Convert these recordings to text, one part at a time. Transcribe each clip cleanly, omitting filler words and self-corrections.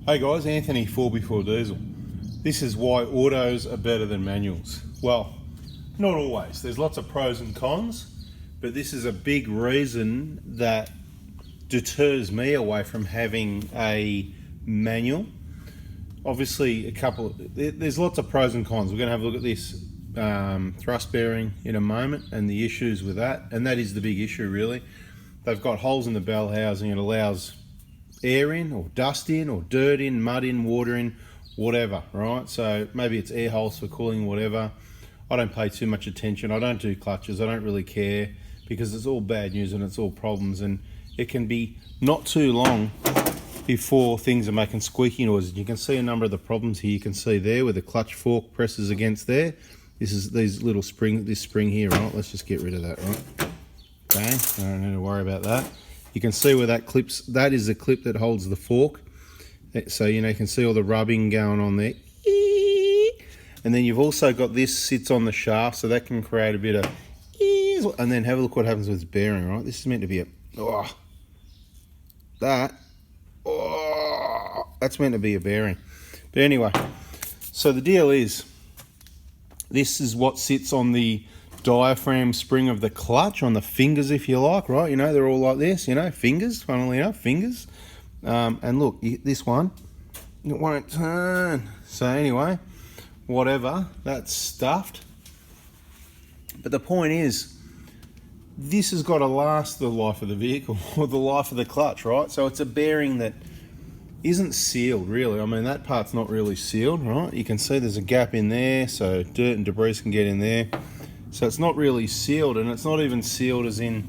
Hey guys, Anthony 4x4 Diesel. This is why autos are better than manuals. Well, not always. There's lots of pros and cons, but this is a big reason that deters me away from having a manual. Obviously, there's lots of pros and cons. We're going to have a look at this thrust bearing in a moment and the issues with that, and that is the big issue really. They've got holes in the bell housing. It allows air in or dust in or dirt in, mud in, water in, whatever, right? So maybe it's air holes for cooling, whatever. I don't pay too much attention. I don't do clutches. I don't really care because it's all bad news and it's all problems, and it can be not too long before things are making squeaky noises. You can see a number of the problems here. You can see there where the clutch fork presses against there. This is this spring here, right? Let's just get rid of that, right? Okay, I don't need to worry about that. You can see where that clips, that is the clip that holds the fork. So, you know, you can see all the rubbing going on there. And then you've also got this sits on the shaft, so that can create a bit of, and then have a look what happens with its bearing, right? This is meant to be that's meant to be a bearing. But anyway, so the deal is, this is what sits on the diaphragm spring of the clutch, on the fingers if you like, right? You know, they're all like this, you know, fingers, funnily enough, fingers. And look, this one, it won't turn. So anyway, whatever, that's stuffed. But the point is, this has got to last the life of the vehicle or the life of the clutch, right? So it's a bearing that isn't sealed really. I mean, that part's not really sealed, right? You can see there's a gap in there, so dirt and debris can get in there. So it's not really sealed, and it's not even sealed as in,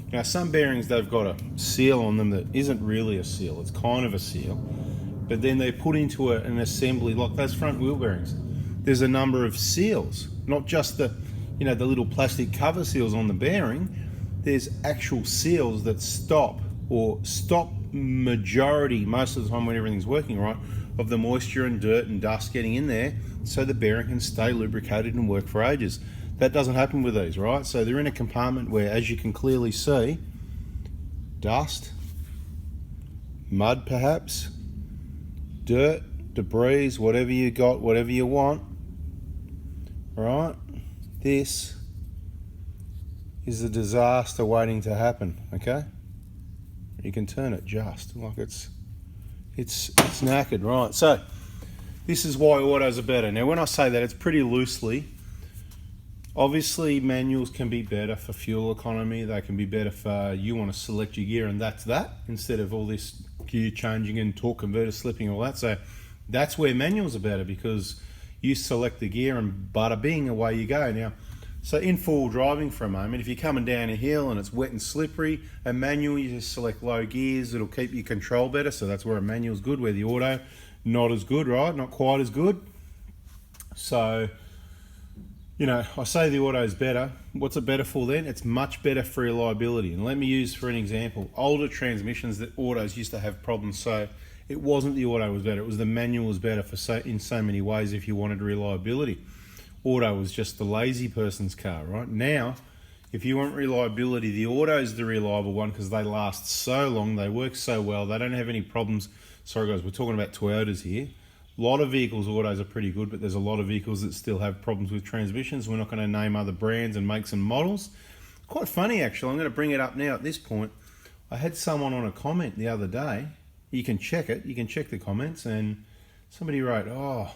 you know, some bearings they've got a seal on them that isn't really a seal. It's kind of a seal, but then they put into an assembly, like those front wheel bearings. There's a number of seals, not just the, you know, the little plastic cover seals on the bearing. There's actual seals that stop majority, most of the time when everything's working right, of the moisture and dirt and dust getting in there, so the bearing can stay lubricated and work for ages. That doesn't happen with these, right? So they're in a compartment where, as you can clearly see, dust, mud perhaps, dirt, debris, whatever you got, whatever you want, right? This is a disaster waiting to happen, okay? You can turn it just, like it's knackered, right? So this is why autos are better. Now when I say that, it's pretty loosely. Obviously, manuals can be better for fuel economy. They can be better for, you want to select your gear and that's that, instead of all this gear changing and torque converter slipping, all that. So that's where manuals are better, because you select the gear and bada bing, away you go. Now, so in full driving for a moment, if you're coming down a hill and it's wet and slippery, a manual, you just select low gears. It'll keep your control better. So that's where a manual's good, where the auto, not as good, right? Not quite as good. So, you know, I say the auto is better. What's it better for then? It's much better for reliability. And let me use for an example, older transmissions that autos used to have problems. So it wasn't the auto was better, it was the manual was better in so many ways if you wanted reliability. Auto was just the lazy person's car, right? Now, if you want reliability, the auto is the reliable one, because they last so long, they work so well, they don't have any problems. Sorry guys, we're talking about Toyotas here. A lot of vehicles, autos are pretty good, but there's a lot of vehicles that still have problems with transmissions. We're not going to name other brands and makes and models. Quite funny, actually. I'm going to bring it up now at this point. I had someone on a comment the other day. You can check it. You can check the comments. And somebody wrote, oh,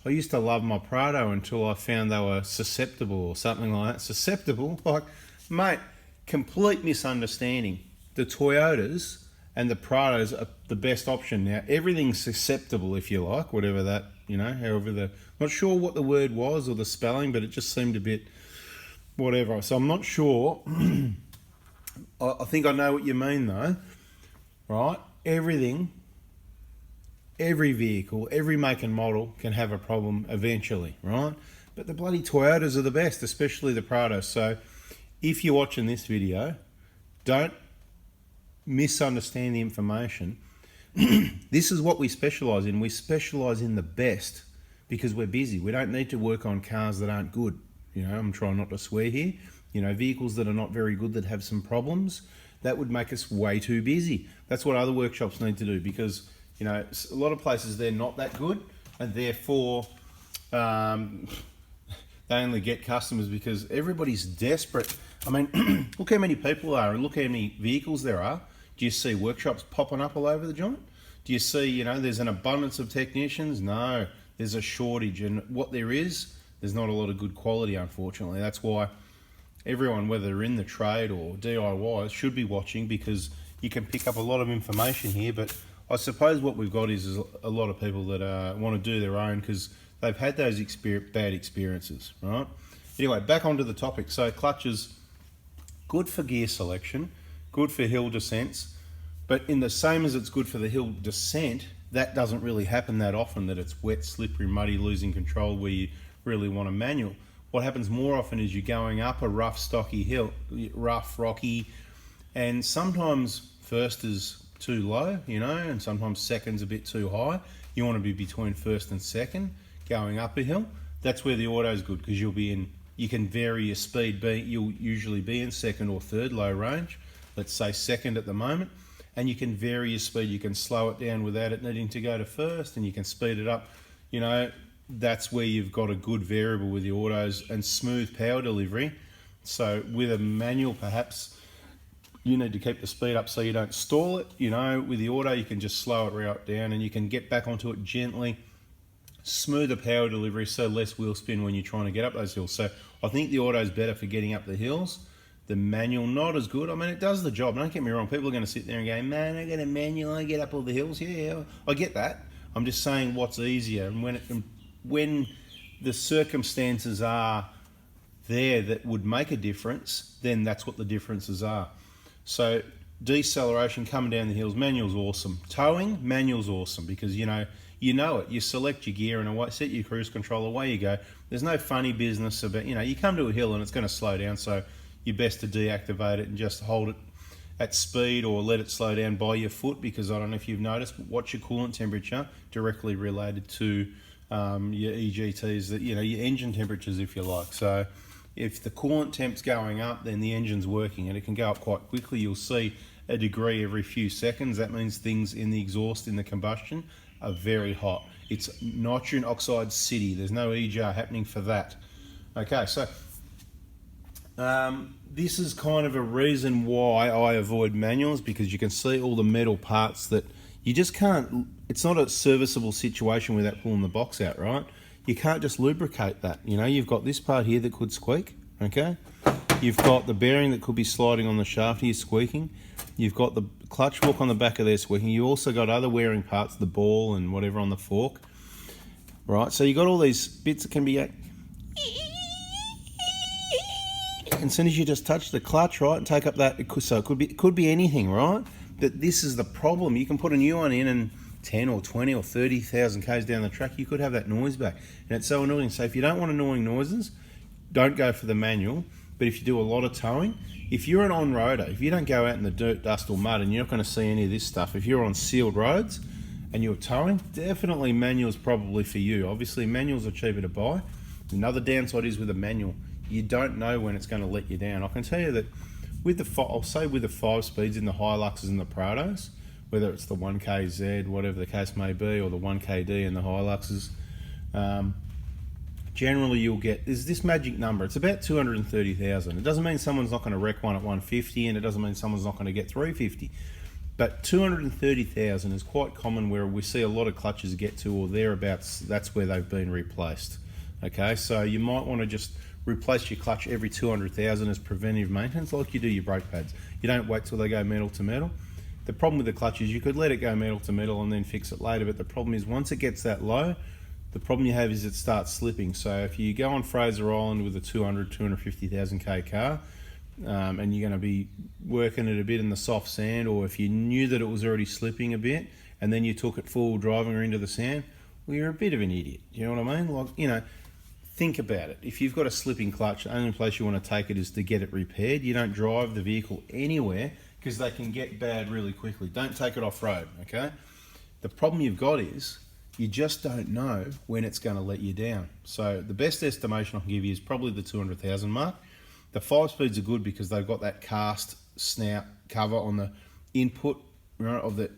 I used to love my Prado until I found they were susceptible or something like that. Susceptible? Like, mate, complete misunderstanding. The Toyotas and the Prados are the best option. Now, everything's susceptible, if you like, whatever that, you know, however not sure what the word was or the spelling, but it just seemed a bit whatever. So I'm not sure. I think I know what you mean though, right? Every vehicle, every make and model can have a problem eventually, right? But the bloody Toyotas are the best, especially the Prado. So if you're watching this video, don't misunderstand the information. This is what we specialize in. We specialize in the best because we're busy. We don't need to work on cars that aren't good. You know, I'm trying not to swear here. You know, vehicles that are not very good, that have some problems, that would make us way too busy. That's what other workshops need to do, because You know, a lot of places they're not that good, and therefore they only get customers because everybody's desperate. I mean, look how many people are, and look how many vehicles there are. Do you see workshops popping up all over the joint? Do you see, you know, there's an abundance of technicians? No, there's a shortage, and what there is, there's not a lot of good quality, unfortunately. That's why everyone, whether they're in the trade or DIY, should be watching, because you can pick up a lot of information here. But I suppose what we've got is a lot of people that want to do their own because they've had those bad experiences, right? Anyway, back onto the topic. So clutches, good for gear selection, good for hill descents, but in the same as it's good for the hill descent, that doesn't really happen that often, that it's wet, slippery, muddy, losing control where you really want a manual. What happens more often is you're going up a rough, stocky hill, rough, rocky, and sometimes first is too low, you know, and sometimes second's a bit too high. You want to be between first and second, going up a hill. That's where the auto's good, because you can vary your speed. You'll usually be in second or third, low range. Let's say second at the moment. And you can vary your speed. You can slow it down without it needing to go to first, and you can speed it up. You know, that's where you've got a good variable with the autos, and smooth power delivery. So with a manual, perhaps you need to keep the speed up so you don't stall it. You know, with the auto, you can just slow it right down, and you can get back onto it gently. Smoother power delivery, so less wheel spin when you're trying to get up those hills. So I think the auto is better for getting up the hills. The manual, not as good. I mean, it does the job. Don't get me wrong. People are going to sit there and go, man, I get a manual, I get up all the hills. Yeah, I get that. I'm just saying what's easier. And when the circumstances are there that would make a difference, then that's what the differences are. So deceleration, coming down the hills, manual's awesome. Towing, manual's awesome, because you know it. You select your gear and away, set your cruise control, away you go. There's no funny business about, you know, you come to a hill and it's going to slow down, so you're best to deactivate it and just hold it at speed, or let it slow down by your foot, because I don't know if you've noticed, but watch your coolant temperature, directly related to your EGTs, that, you know, your engine temperatures, if you like. So if the coolant temp's going up, then the engine's working, and it can go up quite quickly. You'll see a degree every few seconds. That means things in the exhaust, in the combustion, are very hot. It's nitrogen oxide city. There's no EGR happening for that. Okay, so this is kind of a reason why I avoid manuals, because you can see all the metal parts that you just can't, it's not a serviceable situation without pulling the box out, right? You can't just lubricate that. You know, you've got this part here that could squeak, okay? You've got the bearing that could be sliding on the shaft here, squeaking. You've got the clutch fork on the back of there squeaking. You also got other wearing parts, the ball and whatever on the fork, right? So you got all these bits that can be, and as soon as you just touch the clutch, right, and take up that, it could be anything, right? But this is the problem. You can put a new one in, and 10 or 20 or 30,000 k's down the track, you could have that noise back, and it's so annoying. So if you don't want annoying noises, don't go for the manual. But if you do a lot of towing, if you're an on-roader, if you don't go out in the dirt, dust or mud, and you're not going to see any of this stuff, if you're on sealed roads and you're towing, definitely manual's probably for you. Obviously manuals are cheaper to buy. Another downside is with a manual, you don't know when it's going to let you down. I can tell you that with the 5 speeds in the Hiluxes and the Prados, whether it's the 1KZ, whatever the case may be, or the 1KD and the Hiluxes, generally you'll get, there's this magic number, it's about 230,000. It doesn't mean someone's not going to wreck one at 150, and it doesn't mean someone's not going to get 350. But 230,000 is quite common, where we see a lot of clutches get to, or thereabouts. That's where they've been replaced. Okay, so you might want to just replace your clutch every 200,000 as preventive maintenance, like you do your brake pads. You don't wait till they go metal to metal. The problem with the clutch is you could let it go metal to metal and then fix it later, but the problem is once it gets that low, the problem you have is it starts slipping. So if you go on Fraser Island with a 250,000 k car, and you're going to be working it a bit in the soft sand, or if you knew that it was already slipping a bit and then you took it full driving or into the sand, well, you're a bit of an idiot. You know what I mean? Like, you know, think about it. If you've got a slipping clutch, the only place you want to take it is to get it repaired. You don't drive the vehicle anywhere, because they can get bad really quickly. Don't take it off-road, okay? The problem you've got is you just don't know when it's going to let you down. So the best estimation I can give you is probably the 200,000 mark. The 5 speeds are good because they've got that cast snout cover on the input, right, of the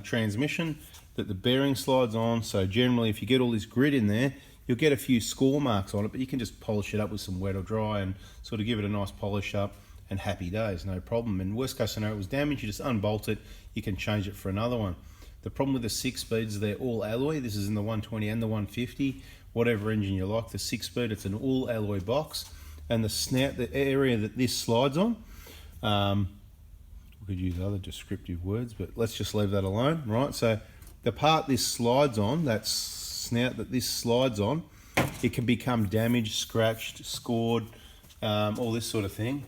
transmission. but the bearing slides on. So generally, if you get all this grit in there, you'll get a few score marks on it, but you can just polish it up with some wet or dry and sort of give it a nice polish up, and happy days, no problem. And worst case scenario, it was damaged, you just unbolt it, you can change it for another one. The problem with the 6-speeds, they're all alloy. This is in the 120 and the 150, whatever engine you like. The 6-speed, it's an all alloy box, and the snout, the area that this slides on, we could use other descriptive words, but let's just leave that alone, right? So the part this slides on, that snout that this slides on, it can become damaged, scratched, scored, all this sort of thing,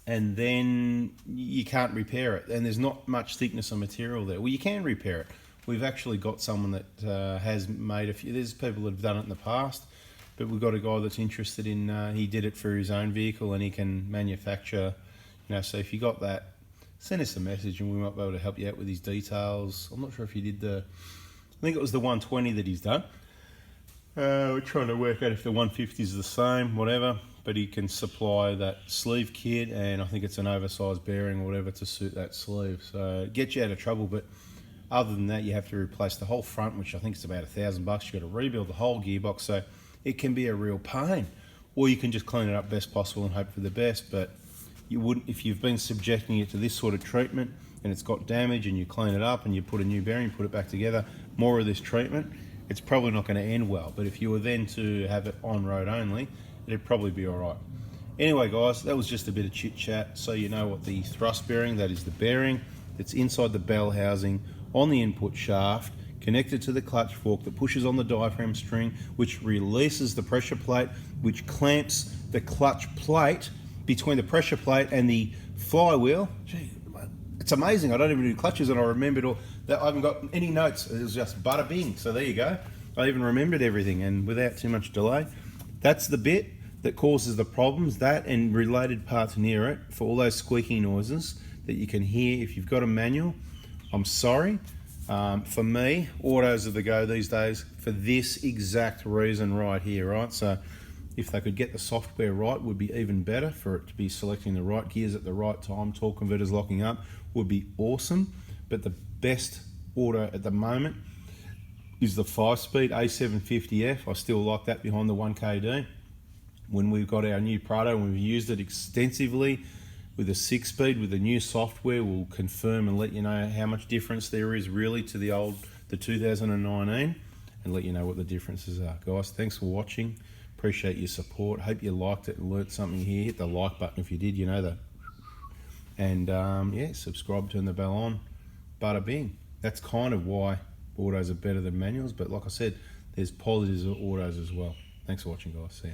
and then you can't repair it, and there's not much thickness of material there. Well, you can repair it. We've actually got someone that has made a few. There's people that have done it in the past, but we've got a guy that's interested in, he did it for his own vehicle, and he can manufacture, you know, so if you got that, send us a message and we might be able to help you out with his details. I'm not sure if he did I think it was the 120 that he's done. We're trying to work out if the 150 is the same, whatever, but he can supply that sleeve kit, and I think it's an oversized bearing or whatever to suit that sleeve. So it gets you out of trouble, but other than that, you have to replace the whole front, which I think is about $1,000. You've got to rebuild the whole gearbox, so it can be a real pain. Or you can just clean it up best possible and hope for the best, but you wouldn't, if you've been subjecting it to this sort of treatment and it's got damage and you clean it up and you put a new bearing, put it back together, more of this treatment, it's probably not going to end well. But if you were then to have it on road only, it'd probably be all right. Anyway, guys, that was just a bit of chit chat, so you know what the thrust bearing, that is the bearing that's inside the bell housing on the input shaft, connected to the clutch fork that pushes on the diaphragm string, which releases the pressure plate, which clamps the clutch plate between the pressure plate and the flywheel. Gee, it's amazing. I don't even do clutches, and I remembered all that. I haven't got any notes. It was just bada bing. So there you go. I even remembered everything, and without too much delay. That's the bit that causes the problems, that and related parts near it, for all those squeaking noises that you can hear if you've got a manual. I'm sorry. For me, autos are the go these days for this exact reason right here, right? So if they could get the software right, would be even better, for it to be selecting the right gears at the right time, torque converters locking up would be awesome. But the best auto at the moment is the 5-speed A750F. I still like that behind the 1KD. When we've got our new Prado and we've used it extensively with a 6-speed, with the new software, we'll confirm and let you know how much difference there is really to the 2019, and let you know what the differences are. Guys, thanks for watching. Appreciate your support. Hope you liked it and learnt something here. Hit the like button if you did, you know that. And yeah, subscribe, turn the bell on. Bada bing. That's kind of why autos are better than manuals, but like I said, there's positives of autos as well. Thanks for watching, guys. See ya.